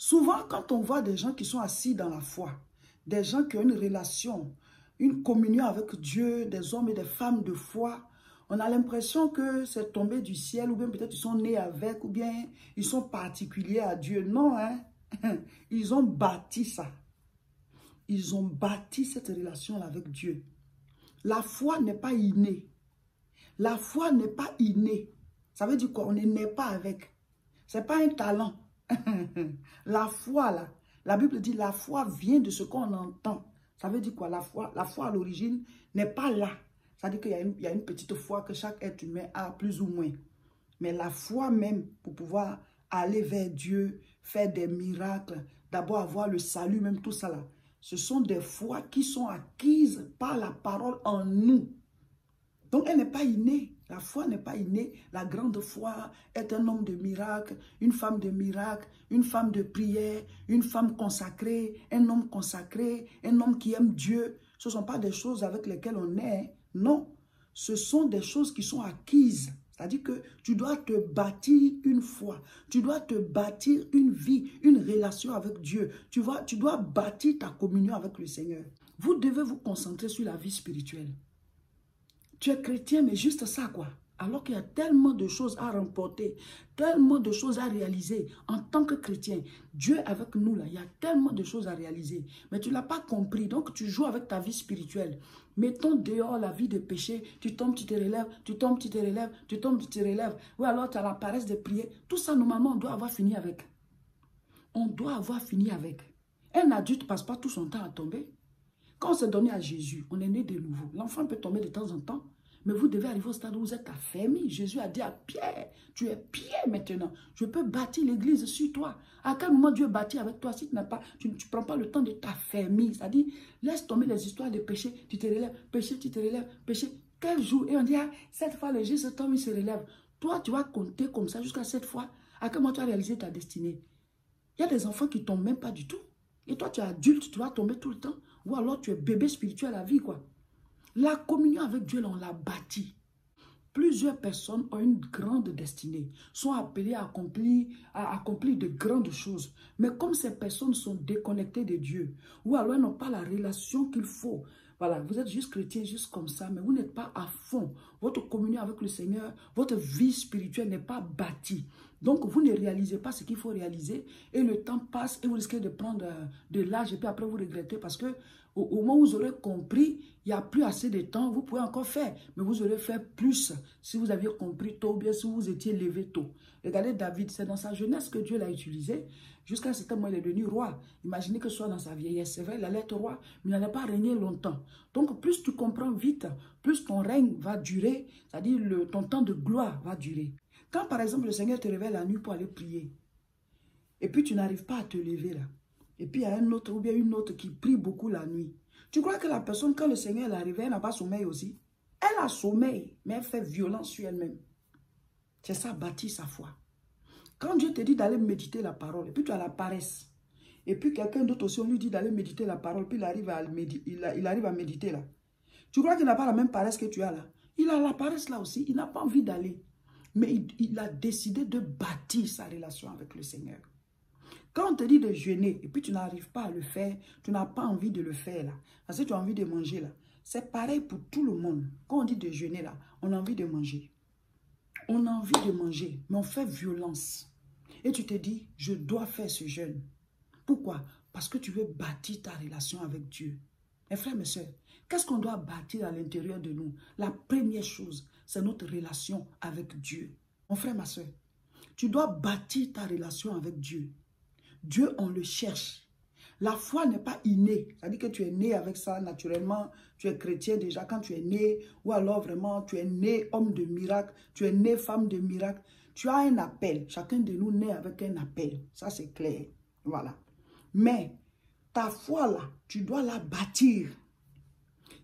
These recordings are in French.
Souvent, quand on voit des gens qui sont assis dans la foi, des gens qui ont une relation, une communion avec Dieu, des hommes et des femmes de foi, on a l'impression que c'est tombé du ciel, ou bien peut-être ils sont nés avec, ou bien ils sont particuliers à Dieu. Non, hein? Ils ont bâti ça. Ils ont bâti cette relation avec Dieu. La foi n'est pas innée. La foi n'est pas innée. Ça veut dire quoi? On ne naît pas avec. Ce n'est pas un talent. La foi, là, la Bible dit la foi vient de ce qu'on entend. Ça veut dire quoi? La foi à l'origine n'est pas là. Ça veut dire qu'il y a une petite foi que chaque être humain a plus ou moins. Mais la foi même, pour pouvoir aller vers Dieu, faire des miracles, d'abord avoir le salut, même tout ça là, ce sont des foi qui sont acquises par la parole en nous. Donc, elle n'est pas innée. La foi n'est pas innée. La grande foi est un homme de miracle, une femme de miracle, une femme de prière, une femme consacrée, un homme consacré, un homme qui aime Dieu. Ce ne sont pas des choses avec lesquelles on est. Non, ce sont des choses qui sont acquises. C'est-à-dire que tu dois te bâtir une foi. Tu dois te bâtir une vie, une relation avec Dieu. Tu dois bâtir ta communion avec le Seigneur. Vous devez vous concentrer sur la vie spirituelle. Tu es chrétien, mais juste ça, quoi. Alors qu'il y a tellement de choses à remporter, tellement de choses à réaliser en tant que chrétien. Dieu avec nous, là, il y a tellement de choses à réaliser. Mais tu ne l'as pas compris, donc tu joues avec ta vie spirituelle. Mettons dehors la vie de péché, tu tombes, tu te relèves, tu tombes, tu te relèves, tu tombes, tu te relèves. Ou alors tu as la paresse de prier. Tout ça, normalement, on doit avoir fini avec. On doit avoir fini avec. Un adulte ne passe pas tout son temps à tomber. Quand on s'est donné à Jésus, on est né de nouveau. L'enfant peut tomber de temps en temps, mais vous devez arriver au stade où vous êtes affermi. Jésus a dit à Pierre, tu es Pierre maintenant. Je peux bâtir l'église sur toi. À quel moment Dieu bâtit avec toi si tu ne prends pas le temps de t'affermir? C'est-à-dire, laisse tomber les histoires de péché, tu te relèves, péché, tu te relèves, péché. Quel jour? Et on dit, ah, cette fois, le juste temps, il se relève. Toi, tu vas compter comme ça jusqu'à cette fois. À quel moment tu as réalisé ta destinée? Il y a des enfants qui ne tombent même pas du tout. Et toi, tu es adulte, tu vas tomber tout le temps. Ou alors, tu es bébé spirituel à la vie, quoi. La communion avec Dieu, là, on l'a bâtie. Plusieurs personnes ont une grande destinée, sont appelées à accomplir de grandes choses. Mais comme ces personnes sont déconnectées de Dieu, ou alors elles n'ont pas la relation qu'il faut, voilà, vous êtes juste chrétien, juste comme ça, mais vous n'êtes pas à fond. Votre communion avec le Seigneur, votre vie spirituelle n'est pas bâtie. Donc, vous ne réalisez pas ce qu'il faut réaliser et le temps passe et vous risquez de prendre de l'âge et puis après vous regrettez parce que au moment où vous aurez compris, il n'y a plus assez de temps, vous pouvez encore faire, mais vous aurez fait plus si vous aviez compris tôt ou bien si vous étiez levé tôt. Regardez David, c'est dans sa jeunesse que Dieu l'a utilisé. Jusqu'à ce moment, il est devenu roi. Imaginez que ce soit dans sa vieillesse. C'est vrai, il allait être roi, mais il n'allait pas régner longtemps. Donc, plus tu comprends vite, plus ton règne va durer, c'est-à-dire ton temps de gloire va durer. Quand, par exemple, le Seigneur te réveille la nuit pour aller prier, et puis tu n'arrives pas à te lever là, et puis il y a un autre ou bien une autre qui prie beaucoup la nuit, tu crois que la personne, quand le Seigneur est arrivé, elle n'a pas sommeil aussi? Elle a sommeil, mais elle fait violence sur elle-même. C'est ça, bâtir sa foi. Quand Dieu te dit d'aller méditer la parole, et puis tu as la paresse, et puis quelqu'un d'autre aussi, on lui dit d'aller méditer la parole, puis il arrive à méditer là. Tu crois qu'il n'a pas la même paresse que tu as là? Il a la paresse là aussi, il n'a pas envie d'aller. Mais il a décidé de bâtir sa relation avec le Seigneur. Quand on te dit de jeûner, et puis tu n'arrives pas à le faire, tu n'as pas envie de le faire là, parce que tu as envie de manger là, c'est pareil pour tout le monde. Quand on dit de jeûner là, on a envie de manger. On a envie de manger, mais on fait violence. Et tu te dis, je dois faire ce jeûne. Pourquoi? Parce que tu veux bâtir ta relation avec Dieu. Mes frères, mes soeurs, qu'est-ce qu'on doit bâtir à l'intérieur de nous? La première chose, c'est notre relation avec Dieu. Mon frère, ma soeur, tu dois bâtir ta relation avec Dieu. Dieu, on le cherche. La foi n'est pas innée. C'est-à-dire que tu es né avec ça naturellement. Tu es chrétien déjà quand tu es né. Ou alors vraiment, tu es né homme de miracle. Tu es né femme de miracle. Tu as un appel. Chacun de nous naît avec un appel. Ça, c'est clair. Voilà. Mais ta foi là, tu dois la bâtir.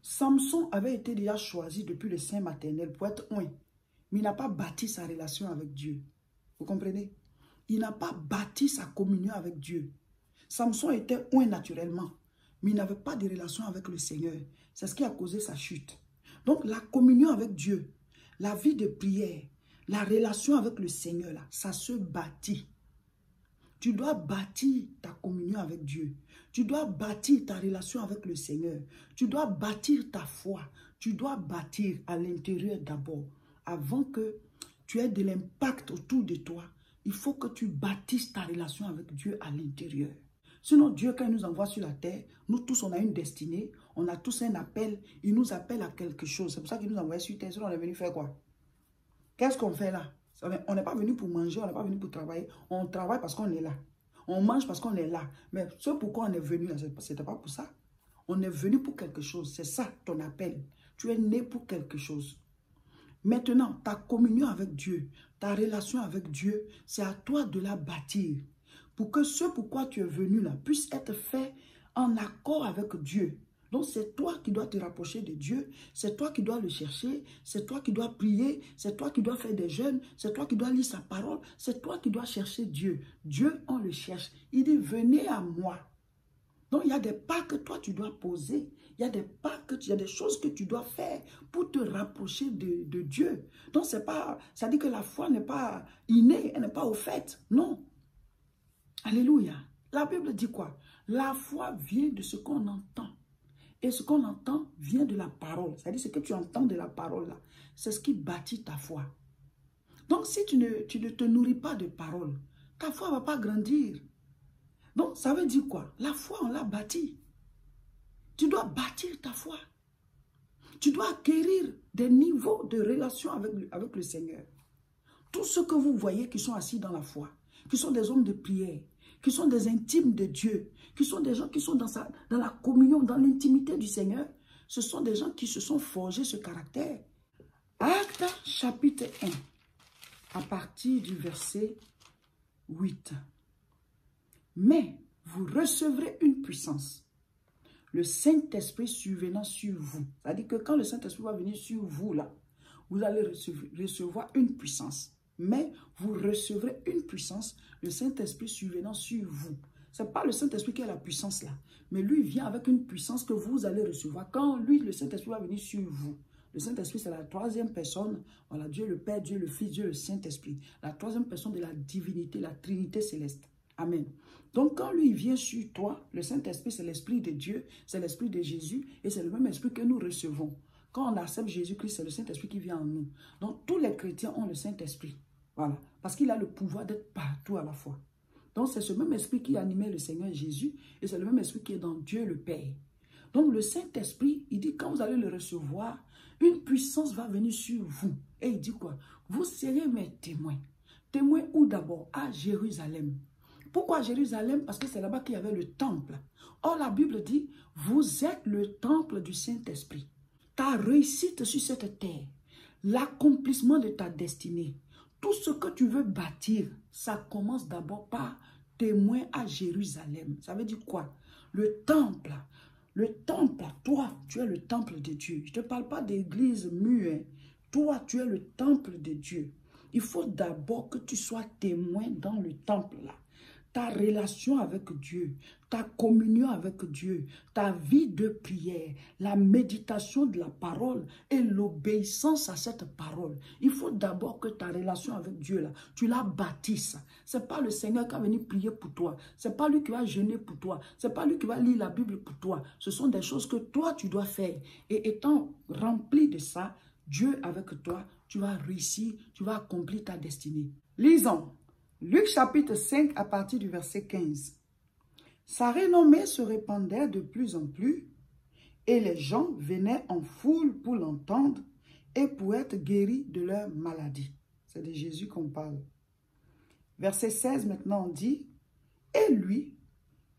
Samson avait été déjà choisi depuis le sein maternel pour être oint. Mais il n'a pas bâti sa relation avec Dieu. Vous comprenez? Il n'a pas bâti sa communion avec Dieu. Samson était oint naturellement, mais il n'avait pas de relation avec le Seigneur. C'est ce qui a causé sa chute. Donc la communion avec Dieu, la vie de prière, la relation avec le Seigneur, là, ça se bâtit. Tu dois bâtir ta communion avec Dieu. Tu dois bâtir ta relation avec le Seigneur. Tu dois bâtir ta foi. Tu dois bâtir à l'intérieur d'abord. Avant que tu aies de l'impact autour de toi, il faut que tu bâtisses ta relation avec Dieu à l'intérieur. Sinon, Dieu, quand il nous envoie sur la terre, nous tous, on a une destinée, on a tous un appel, il nous appelle à quelque chose. C'est pour ça qu'il nous envoie sur terre. Sinon, on est venu faire quoi? Qu'est-ce qu'on fait là? On n'est pas venu pour manger, on n'est pas venu pour travailler. On travaille parce qu'on est là. On mange parce qu'on est là. Mais ce pourquoi on est venu là, ce n'était pas pour ça. On est venu pour quelque chose. C'est ça ton appel. Tu es né pour quelque chose. Maintenant, ta communion avec Dieu, ta relation avec Dieu, c'est à toi de la bâtir. Pour que ce pourquoi tu es venu là puisse être fait en accord avec Dieu. Donc, c'est toi qui dois te rapprocher de Dieu, c'est toi qui dois le chercher, c'est toi qui dois prier, c'est toi qui dois faire des jeûnes, c'est toi qui dois lire sa parole, c'est toi qui dois chercher Dieu. Dieu, on le cherche. Il dit, venez à moi. Donc, il y a des pas que toi, tu dois poser. Il y a des pas il y a des choses que tu dois faire pour te rapprocher de Dieu. Donc, c'est pas, ça dit que la foi n'est pas innée, elle n'est pas au fait. Non. Alléluia. La Bible dit quoi? La foi vient de ce qu'on entend. Et ce qu'on entend vient de la parole. C'est-à-dire ce que tu entends de la parole là. C'est ce qui bâtit ta foi. Donc, si tu ne te nourris pas de parole, ta foi ne va pas grandir. Donc, ça veut dire quoi? La foi, on l'a bâtie. Tu dois bâtir ta foi. Tu dois acquérir des niveaux de relation avec le Seigneur. Tous ceux que vous voyez qui sont assis dans la foi, qui sont des hommes de prière, qui sont des intimes de Dieu, qui sont des gens qui sont dans la communion, dans l'intimité du Seigneur, ce sont des gens qui se sont forgés ce caractère. Actes chapitre 1, à partir du verset 8. Mais vous recevrez une puissance, le Saint-Esprit survenant sur vous. C'est-à-dire que quand le Saint-Esprit va venir sur vous, là, vous allez recevoir une puissance. Mais vous recevrez une puissance, le Saint-Esprit survenant sur vous. Ce n'est pas le Saint-Esprit qui a la puissance là, mais lui vient avec une puissance que vous allez recevoir. Quand lui, le Saint-Esprit va venir sur vous. Le Saint-Esprit, c'est la troisième personne. Voilà, Dieu le Père, Dieu le Fils, Dieu le Saint-Esprit. La troisième personne de la divinité, la Trinité céleste. Amen. Donc, quand lui vient sur toi, le Saint-Esprit, c'est l'Esprit de Dieu, c'est l'Esprit de Jésus, et c'est le même Esprit que nous recevons. Quand on accepte Jésus-Christ, c'est le Saint-Esprit qui vient en nous. Donc, tous les chrétiens ont le Saint-Esprit. Voilà. Parce qu'il a le pouvoir d'être partout à la fois. Donc, c'est ce même esprit qui animait le Seigneur Jésus et c'est le même esprit qui est dans Dieu le Père. Donc, le Saint-Esprit, il dit, quand vous allez le recevoir, une puissance va venir sur vous. Et il dit quoi? Vous serez mes témoins. Témoins où d'abord? À Jérusalem. Pourquoi Jérusalem? Parce que c'est là-bas qu'il y avait le temple. Or, la Bible dit, vous êtes le temple du Saint-Esprit. Ta réussite sur cette terre, l'accomplissement de ta destinée, tout ce que tu veux bâtir, ça commence d'abord par témoin à Jérusalem. Ça veut dire quoi? Le temple, toi, tu es le temple de Dieu. Je ne te parle pas d'église mue. Toi, tu es le temple de Dieu. Il faut d'abord que tu sois témoin dans le temple là. Ta relation avec Dieu, ta communion avec Dieu, ta vie de prière, la méditation de la parole et l'obéissance à cette parole. Il faut d'abord que ta relation avec Dieu, là, tu la bâtisses. Ce n'est pas le Seigneur qui va venir prier pour toi. Ce n'est pas lui qui va jeûner pour toi. Ce n'est pas lui qui va lire la Bible pour toi. Ce sont des choses que toi, tu dois faire. Et étant rempli de ça, Dieu avec toi, tu vas réussir, tu vas accomplir ta destinée. Lisons. Luc chapitre 5 à partir du verset 15. Sa renommée se répandait de plus en plus et les gens venaient en foule pour l'entendre et pour être guéris de leur maladie. C'est de Jésus qu'on parle. Verset 16 maintenant on dit, et lui,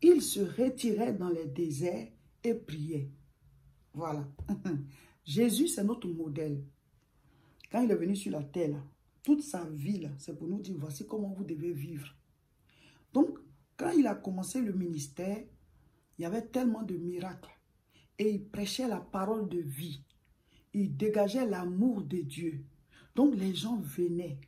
il se retirait dans les déserts et priait. Voilà. Jésus, c'est notre modèle. Quand il est venu sur la terre, là, toute sa vie, c'est pour nous dire, voici comment vous devez vivre. Donc, quand il a commencé le ministère, il y avait tellement de miracles. Et il prêchait la parole de vie. Il dégageait l'amour de Dieu. Donc, les gens venaient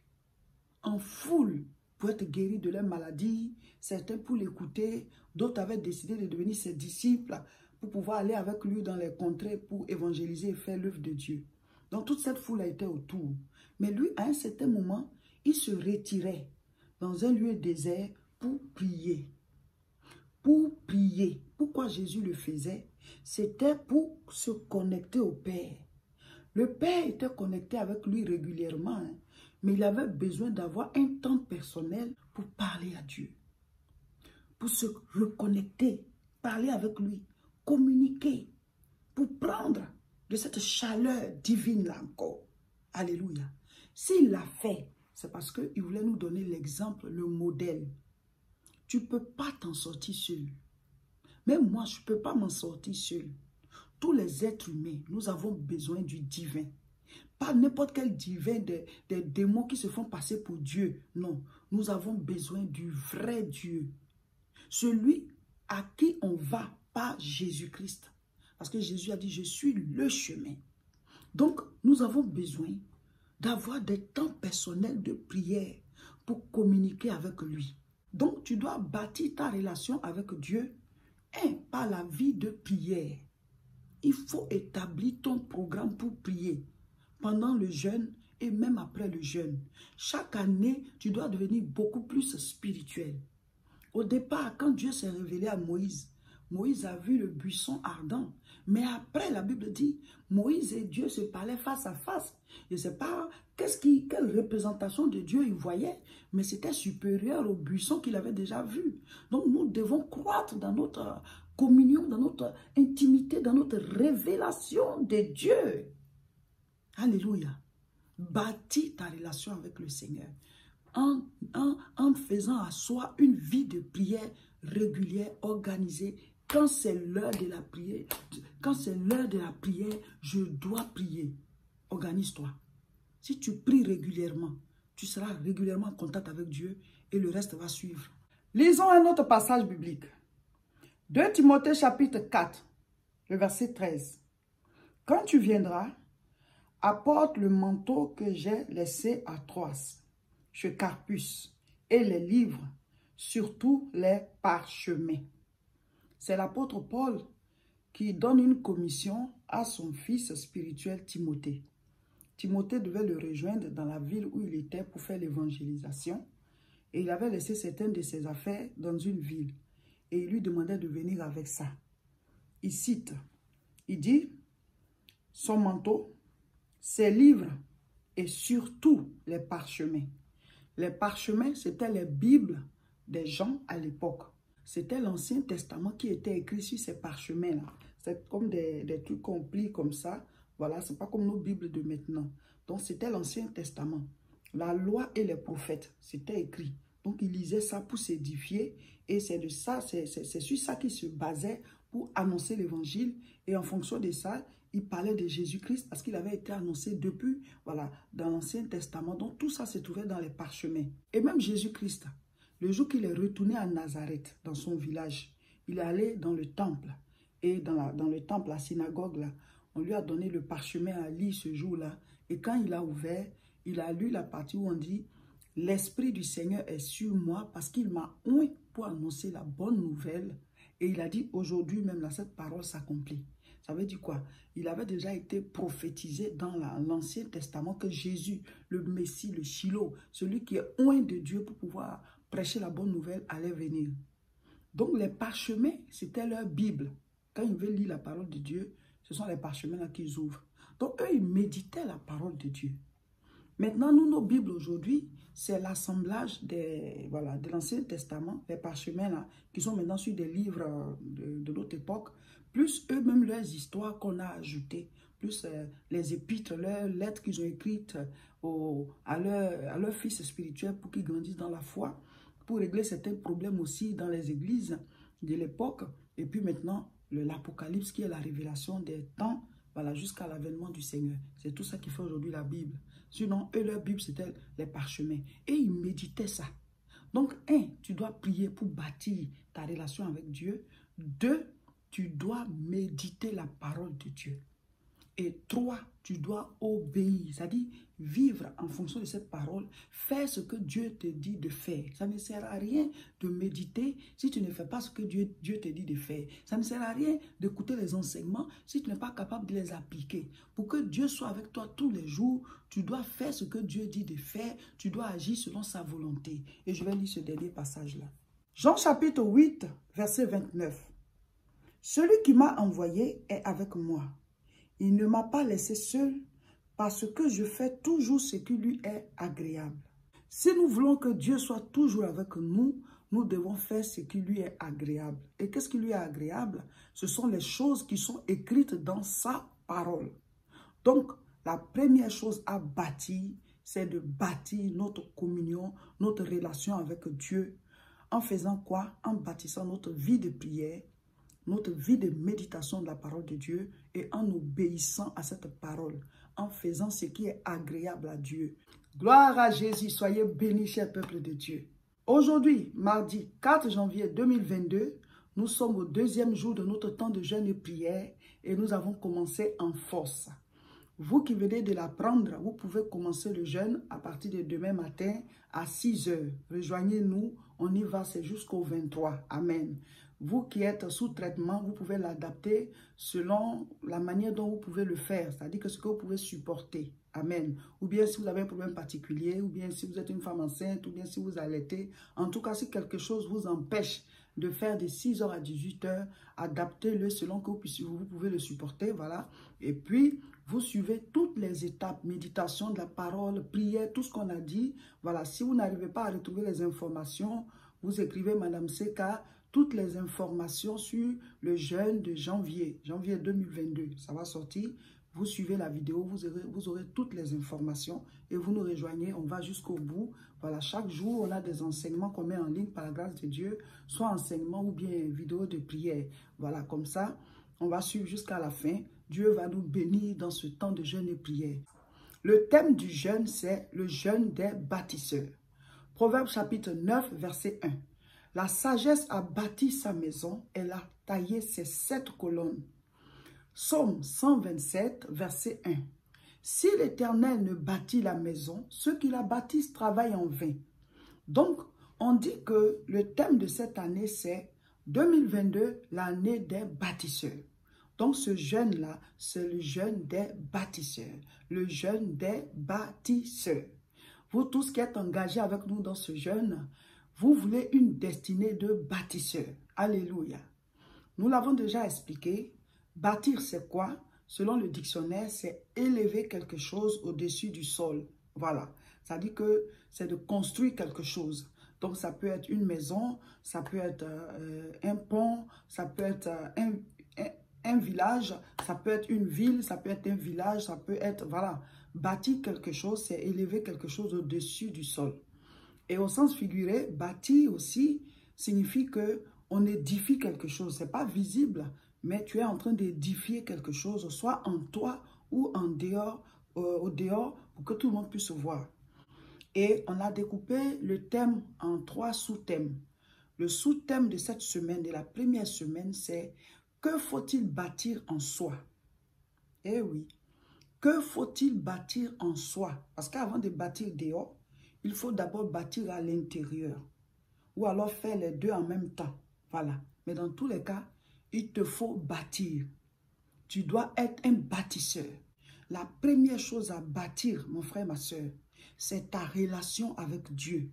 en foule pour être guéris de leur maladie. Certains pour l'écouter. D'autres avaient décidé de devenir ses disciples pour pouvoir aller avec lui dans les contrées pour évangéliser et faire l'œuvre de Dieu. Donc, toute cette foule a été autour. Mais lui, à un certain moment, il se retirait dans un lieu désert pour prier. Pour prier. Pourquoi Jésus le faisait? C'était pour se connecter au Père. Le Père était connecté avec lui régulièrement, hein, mais il avait besoin d'avoir un temps personnel pour parler à Dieu. Pour se reconnecter, parler avec lui, communiquer, pour prendre de cette chaleur divine-là encore. Alléluia. S'il l'a fait, c'est parce qu'il voulait nous donner l'exemple, le modèle. Tu ne peux pas t'en sortir seul. Même moi, je ne peux pas m'en sortir seul. Tous les êtres humains, nous avons besoin du divin. Pas n'importe quel divin, des démons qui se font passer pour Dieu. Non, nous avons besoin du vrai Dieu. Celui à qui on va par Jésus-Christ. Parce que Jésus a dit, je suis le chemin. Donc, nous avons besoin d'avoir des temps personnels de prière pour communiquer avec lui. Donc, tu dois bâtir ta relation avec Dieu par la vie de prière. Il faut établir ton programme pour prier pendant le jeûne et même après le jeûne. Chaque année, tu dois devenir beaucoup plus spirituel. Au départ, quand Dieu s'est révélé à Moïse, Moïse a vu le buisson ardent. Mais après, la Bible dit, Moïse et Dieu se parlaient face à face. Je ne sais pas quelle représentation de Dieu il voyait, mais c'était supérieur au buisson qu'il avait déjà vu. Donc, nous devons croître dans notre communion, dans notre intimité, dans notre révélation de Dieu. Alléluia. Bâtis ta relation avec le Seigneur en faisant à soi une vie de prière régulière, organisée. Quand c'est l'heure de la prière, je dois prier. Organise-toi. Si tu pries régulièrement, tu seras régulièrement en contact avec Dieu et le reste va suivre. Lisons un autre passage biblique. 2 Timothée chapitre 4, le verset 13. Quand tu viendras, apporte le manteau que j'ai laissé à Troas, chez Carpus, et les livres, surtout les parchemins. C'est l'apôtre Paul qui donne une commission à son fils spirituel Timothée. Timothée devait le rejoindre dans la ville où il était pour faire l'évangélisation. Et il avait laissé certaines de ses affaires dans une ville. Et il lui demandait de venir avec ça. Il cite, il dit, son manteau, ses livres et surtout les parchemins. Les parchemins, c'était les Bibles des gens à l'époque. C'était l'Ancien Testament qui était écrit sur ces parchemins-là. C'est comme des trucs qu'on plie comme ça. Voilà, c'est pas comme nos Bibles de maintenant. Donc, c'était l'Ancien Testament. La loi et les prophètes, c'était écrit. Donc, il lisait ça pour s'édifier. Et c'est de ça, c'est sur ça qu'il se basait pour annoncer l'évangile. Et en fonction de ça, il parlait de Jésus-Christ parce qu'il avait été annoncé depuis, voilà, dans l'Ancien Testament. Donc, tout ça se trouvait dans les parchemins. Et même Jésus-Christ, le jour qu'il est retourné à Nazareth, dans son village, il est allé dans le temple. Et dans le temple, la synagogue, là, on lui a donné le parchemin à lire ce jour-là. Et quand il a ouvert, il a lu la partie où on dit « L'Esprit du Seigneur est sur moi parce qu'il m'a oint pour annoncer la bonne nouvelle. » Et il a dit « Aujourd'hui même, là, cette parole s'accomplit. » Ça veut dire quoi? Il avait déjà été prophétisé dans l'Ancien Testament que Jésus, le Messie, le Shiloh, celui qui est oint de Dieu pour pouvoir prêcher la bonne nouvelle, allait venir. Donc les parchemins, c'était leur Bible. Quand ils veulent lire la parole de Dieu, ce sont les parchemins là qu'ils ouvrent. Donc eux, ils méditaient la parole de Dieu. Maintenant, nous, nos Bibles aujourd'hui, c'est l'assemblage de l'Ancien Testament, les parchemins là, qui sont maintenant sur des livres de notre époque, plus eux-mêmes leurs histoires qu'on a ajoutées, plus les épîtres, leurs lettres qu'ils ont écrites à leurs fils spirituels pour qu'ils grandissent dans la foi, pour régler certains problèmes aussi dans les églises de l'époque. Et puis maintenant, l'Apocalypse qui est la révélation des temps, voilà, jusqu'à l'avènement du Seigneur. C'est tout ça qui fait aujourd'hui la Bible. Sinon, eux, leur Bible, c'était les parchemins. Et ils méditaient ça. Donc, 1, tu dois prier pour bâtir ta relation avec Dieu. 2, tu dois méditer la parole de Dieu. Et 3, tu dois obéir, c'est-à-dire vivre en fonction de cette parole, faire ce que Dieu te dit de faire. Ça ne sert à rien de méditer si tu ne fais pas ce que Dieu te dit de faire. Ça ne sert à rien d'écouter les enseignements si tu n'es pas capable de les appliquer. Pour que Dieu soit avec toi tous les jours, tu dois faire ce que Dieu dit de faire, tu dois agir selon sa volonté. Et je vais lire ce dernier passage-là. Jean chapitre 8, verset 29. Celui qui m'a envoyé est avec moi. Il ne m'a pas laissé seul parce que je fais toujours ce qui lui est agréable. Si nous voulons que Dieu soit toujours avec nous, nous devons faire ce qui lui est agréable. Et qu'est-ce qui lui est agréable? Ce sont les choses qui sont écrites dans sa parole. Donc, la première chose à bâtir, c'est de bâtir notre communion, notre relation avec Dieu. En faisant quoi? En bâtissant notre vie de prière, notre vie de méditation de la parole de Dieu et en obéissant à cette parole, en faisant ce qui est agréable à Dieu. Gloire à Jésus, soyez bénis, cher peuple de Dieu. Aujourd'hui, mardi 4 janvier 2022, nous sommes au deuxième jour de notre temps de jeûne et prière et nous avons commencé en force. Vous qui venez de l'apprendre, vous pouvez commencer le jeûne à partir de demain matin à 6 heures. Rejoignez-nous, on y va, c'est jusqu'au 23. Amen. Vous qui êtes sous traitement, vous pouvez l'adapter selon la manière dont vous pouvez le faire, c'est-à-dire que ce que vous pouvez supporter. Amen. Ou bien si vous avez un problème particulier, ou bien si vous êtes une femme enceinte, ou bien si vous allaitez. En tout cas, si quelque chose vous empêche de faire de 6 heures à 18 heures, adaptez-le selon que vous pouvez le supporter. Voilà. Et puis, vous suivez toutes les étapes, méditation de la parole, prière, tout ce qu'on a dit. Voilà. Si vous n'arrivez pas à retrouver les informations, vous écrivez Madame Seka, toutes les informations sur le jeûne de janvier 2022. Ça va sortir. Vous suivez la vidéo, vous aurez toutes les informations et vous nous rejoignez. On va jusqu'au bout. Voilà, chaque jour, on a des enseignements qu'on met en ligne par la grâce de Dieu, soit enseignements ou bien vidéos de prière. Voilà, comme ça, on va suivre jusqu'à la fin. Dieu va nous bénir dans ce temps de jeûne et prière. Le thème du jeûne, c'est le jeûne des bâtisseurs. Proverbe chapitre 9, verset 1. La sagesse a bâti sa maison, elle a taillé ses 7 colonnes. Psaume 127, verset 1. Si l'Éternel ne bâtit la maison, ceux qui la bâtissent travaillent en vain. Donc, on dit que le thème de cette année, c'est 2022, l'année des bâtisseurs. Donc, ce jeûne-là, c'est le jeûne des bâtisseurs. Le jeûne des bâtisseurs. Vous tous qui êtes engagés avec nous dans ce jeûne, vous voulez une destinée de bâtisseur. Alléluia. Nous l'avons déjà expliqué. Bâtir, c'est quoi? Selon le dictionnaire, c'est élever quelque chose au-dessus du sol. Voilà. Ça dit que c'est de construire quelque chose. Donc, ça peut être une maison, ça peut être un pont, ça peut être un village, ça peut être une ville, ça peut être un village, ça peut être, voilà. Bâtir quelque chose, c'est élever quelque chose au-dessus du sol. Et au sens figuré, bâtir aussi signifie qu'on édifie quelque chose. Ce n'est pas visible, mais tu es en train d'édifier quelque chose, soit en toi ou en dehors, au dehors, pour que tout le monde puisse voir. Et on a découpé le thème en 3 sous-thèmes. Le sous-thème de cette semaine, de la première semaine, c'est « Que faut-il bâtir en soi ?» Eh oui, que faut-il bâtir en soi? Parce qu'avant de bâtir dehors, il faut d'abord bâtir à l'intérieur. Ou alors faire les deux en même temps. Voilà. Mais dans tous les cas, il te faut bâtir. Tu dois être un bâtisseur. La première chose à bâtir, mon frère, ma soeur, c'est ta relation avec Dieu.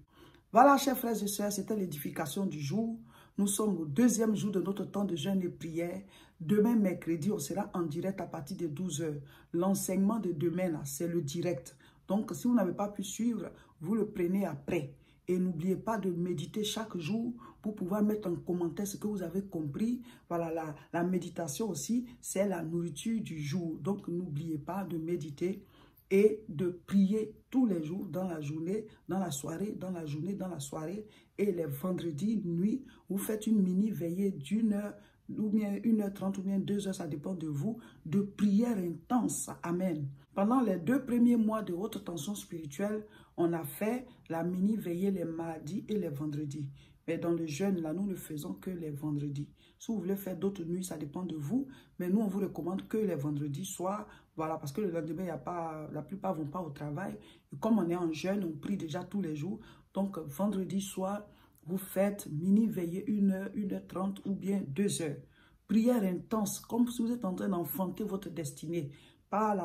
Voilà, chers frères et sœurs, c'était l'édification du jour. Nous sommes au deuxième jour de notre temps de jeûne et prière. Demain, mercredi, on sera en direct à partir de 12 h. L'enseignement de demain, là, c'est le direct. Donc, si vous n'avez pas pu suivre, vous le prenez après. Et n'oubliez pas de méditer chaque jour pour pouvoir mettre en commentaire ce que vous avez compris. Voilà, la méditation aussi, c'est la nourriture du jour. Donc, n'oubliez pas de méditer et de prier tous les jours dans la journée, dans la soirée, dans la journée, dans la soirée. Et les vendredis, nuit, vous faites une mini veillée d'1 heure, ou bien 1h30 ou bien 2 h, ça dépend de vous, de prière intense. Amen. Pendant les 2 premiers mois de haute tension spirituelle, on a fait la mini veillée les mardis et les vendredis. Mais dans le jeûne, là, nous ne faisons que les vendredis. Si vous voulez faire d'autres nuits, ça dépend de vous. Mais nous, on vous recommande que les vendredis soient, voilà, parce que le lendemain, il y a pas, la plupart ne vont pas au travail. Et comme on est en jeûne, on prie déjà tous les jours. Donc, vendredi soir, vous faites mini veillée 1 h, 1h30 ou bien 2 h. Prière intense, comme si vous êtes en train d'enfanter votre destinée par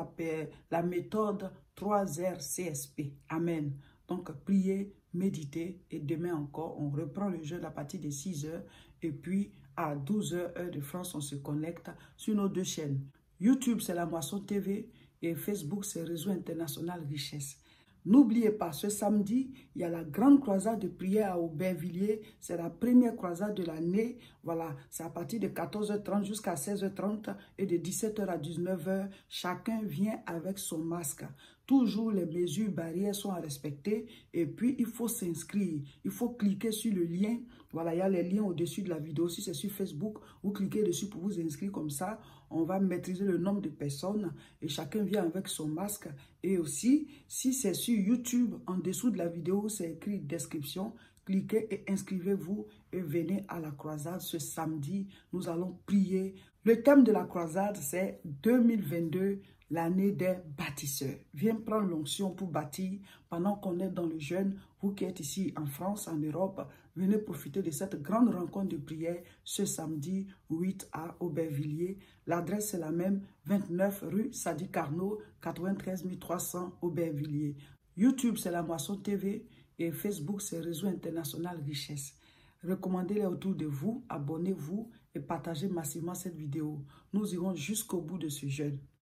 la méthode 3R CSP. Amen. Donc, priez méditer. Et demain encore, on reprend le jeûne à partir de 6 heures. Et puis, à 12 heures, heure de France, on se connecte sur nos deux chaînes. YouTube, c'est La Moisson TV et Facebook, c'est Réseau International Richesse. N'oubliez pas, ce samedi, il y a la grande croisade de prière à Aubervilliers. C'est la première croisade de l'année. Voilà, c'est à partir de 14h30 jusqu'à 16h30 et de 17h à 19h. Chacun vient avec son masque. Toujours les mesures barrières sont à respecter. Et puis, il faut s'inscrire. Il faut cliquer sur le lien. Voilà, il y a les liens au-dessus de la vidéo. Si c'est sur Facebook, vous cliquez dessus pour vous inscrire comme ça. On va maîtriser le nombre de personnes et chacun vient avec son masque. Et aussi, si c'est sur YouTube, en dessous de la vidéo, c'est écrit description. Cliquez et inscrivez-vous et venez à la croisade ce samedi. Nous allons prier. Le thème de la croisade, c'est 2022, l'année des bâtisseurs. Viens prendre l'onction pour bâtir pendant qu'on est dans le jeûne. Vous qui êtes ici en France, en Europe, venez profiter de cette grande rencontre de prière ce samedi 8 à Aubervilliers. L'adresse est la même, 29 rue Sadi Carnot, 93 300 Aubervilliers. YouTube, c'est La Moisson TV et Facebook, c'est Réseau International Richesse. Recommandez-les autour de vous, abonnez-vous et partagez massivement cette vidéo. Nous irons jusqu'au bout de ce jeûne.